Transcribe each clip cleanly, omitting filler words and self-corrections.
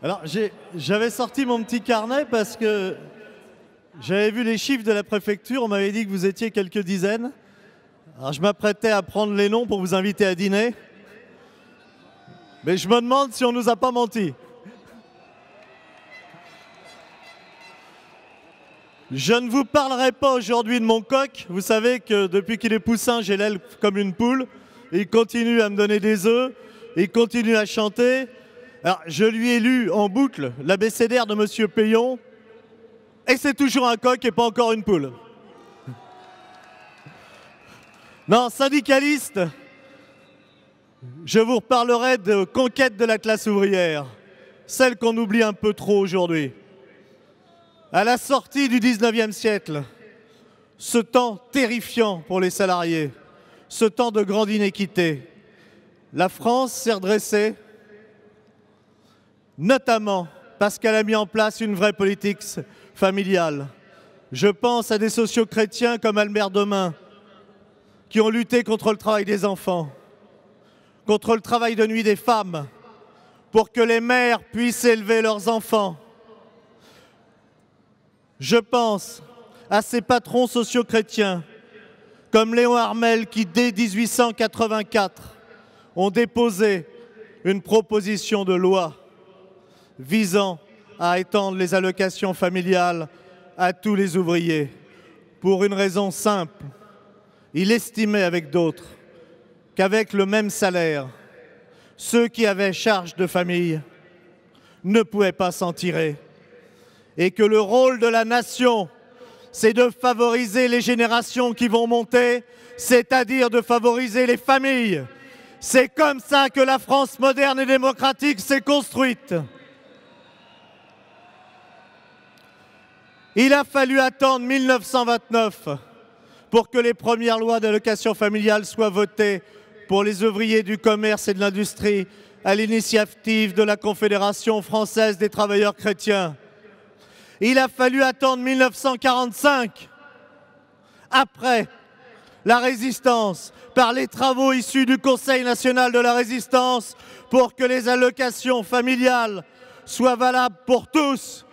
Alors, j'avais sorti mon petit carnet parce que j'avais vu les chiffres de la préfecture. On m'avait dit que vous étiez quelques dizaines. Alors, je m'apprêtais à prendre les noms pour vous inviter à dîner. Mais je me demande si on ne nous a pas menti. Je ne vous parlerai pas aujourd'hui de mon coq. Vous savez que depuis qu'il est poussin, j'ai l'aile comme une poule. Il continue à me donner des œufs. Il continue à chanter. Alors, je lui ai lu en boucle l'abécédaire de Monsieur Payon. Et c'est toujours un coq et pas encore une poule. Non, syndicaliste, je vous reparlerai de conquête de la classe ouvrière, celle qu'on oublie un peu trop aujourd'hui. À la sortie du 19e siècle, ce temps terrifiant pour les salariés, ce temps de grande inéquité, la France s'est redressée, notamment parce qu'elle a mis en place une vraie politique familiale. Je pense à des socio-chrétiens comme Albert Domin, qui ont lutté contre le travail des enfants, contre le travail de nuit des femmes, pour que les mères puissent élever leurs enfants. Je pense à ces patrons socio-chrétiens, comme Léon Harmel, qui dès 1884 ont déposé une proposition de loi visant à étendre les allocations familiales à tous les ouvriers, pour une raison simple. Il estimait avec d'autres qu'avec le même salaire, ceux qui avaient charge de famille ne pouvaient pas s'en tirer. Et que le rôle de la nation, c'est de favoriser les générations qui vont monter, c'est-à-dire de favoriser les familles. C'est comme ça que la France moderne et démocratique s'est construite. Il a fallu attendre 1929 pour que les premières lois d'allocation familiale soient votées pour les ouvriers du commerce et de l'industrie à l'initiative de la Confédération française des travailleurs chrétiens. Il a fallu attendre 1945, après la résistance, par les travaux issus du Conseil national de la résistance, pour que les allocations familiales soient valables pour tous.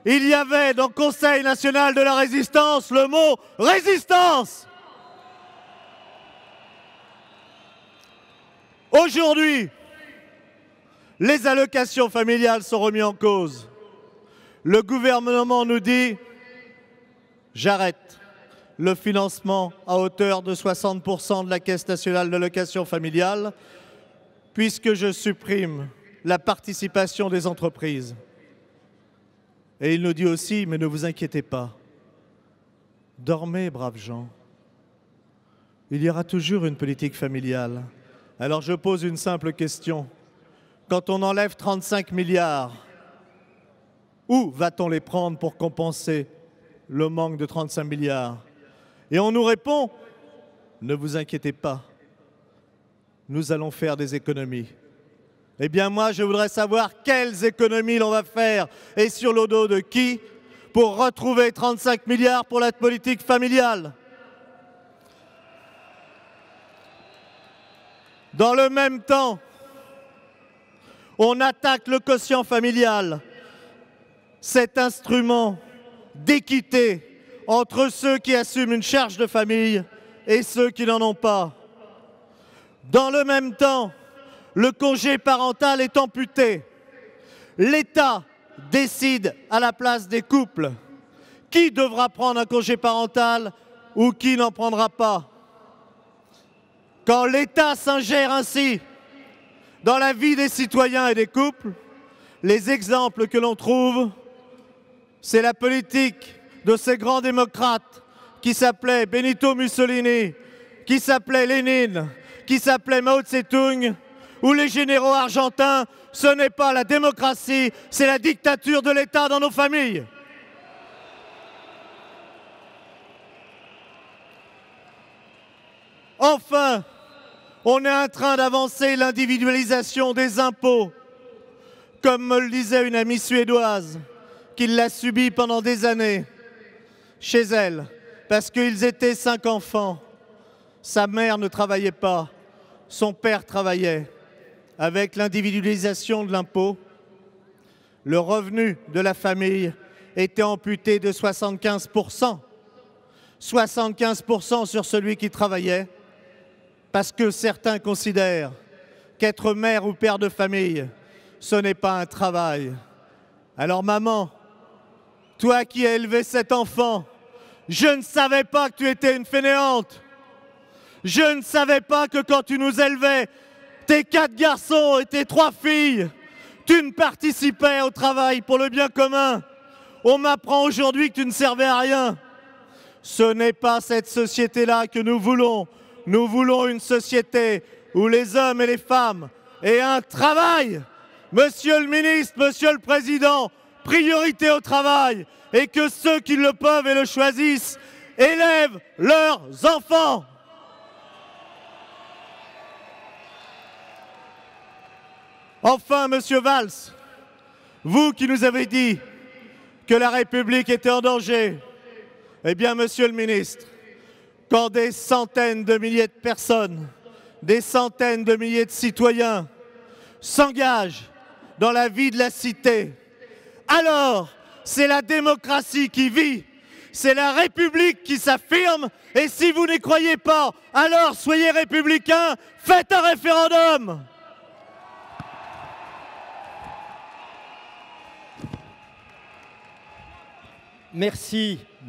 Il y avait dans le Conseil national de la résistance le mot « résistance ». Aujourd'hui, les allocations familiales sont remises en cause. Le gouvernement nous dit « j'arrête le financement à hauteur de 60% de la Caisse nationale d'allocation familiale puisque je supprime la participation des entreprises ». Et il nous dit aussi, mais ne vous inquiétez pas, dormez, braves gens, il y aura toujours une politique familiale. Alors je pose une simple question, quand on enlève 35 milliards, où va-t-on les prendre pour compenser le manque de 35 milliards? Et on nous répond, ne vous inquiétez pas, nous allons faire des économies. Eh bien moi, je voudrais savoir quelles économies l'on va faire et sur le dos de qui pour retrouver 35 milliards pour la politique familiale. Dans le même temps, on attaque le quotient familial, cet instrument d'équité entre ceux qui assument une charge de famille et ceux qui n'en ont pas. Dans le même temps, le congé parental est amputé. L'État décide à la place des couples qui devra prendre un congé parental ou qui n'en prendra pas. Quand l'État s'ingère ainsi dans la vie des citoyens et des couples, les exemples que l'on trouve, c'est la politique de ces grands démocrates qui s'appelaient Benito Mussolini, qui s'appelaient Lénine, qui s'appelaient Mao Tse-tung, ou les généraux argentins. Ce n'est pas la démocratie, c'est la dictature de l'État dans nos familles. Enfin, on est en train d'avancer l'individualisation des impôts, comme me le disait une amie suédoise, qui l'a subi pendant des années chez elle, parce qu'ils étaient 5 enfants. Sa mère ne travaillait pas, son père travaillait. Avec l'individualisation de l'impôt, le revenu de la famille était amputé de 75%. 75% sur celui qui travaillait, parce que certains considèrent qu'être mère ou père de famille, ce n'est pas un travail. Alors maman, toi qui as élevé cet enfant, je ne savais pas que tu étais une fainéante. Je ne savais pas que quand tu nous élevais, tes 4 garçons et tes 3 filles, tu ne participais au travail pour le bien commun. On m'apprend aujourd'hui que tu ne servais à rien. Ce n'est pas cette société-là que nous voulons. Nous voulons une société où les hommes et les femmes aient un travail. Monsieur le ministre, Monsieur le Président, priorité au travail et que ceux qui le peuvent et le choisissent élèvent leurs enfants. Enfin, Monsieur Valls, vous qui nous avez dit que la République était en danger, eh bien, Monsieur le ministre, quand des centaines de milliers de personnes, des centaines de milliers de citoyens s'engagent dans la vie de la cité, alors c'est la démocratie qui vit, c'est la République qui s'affirme, et si vous n'y croyez pas, alors soyez républicains, faites un référendum. Merci.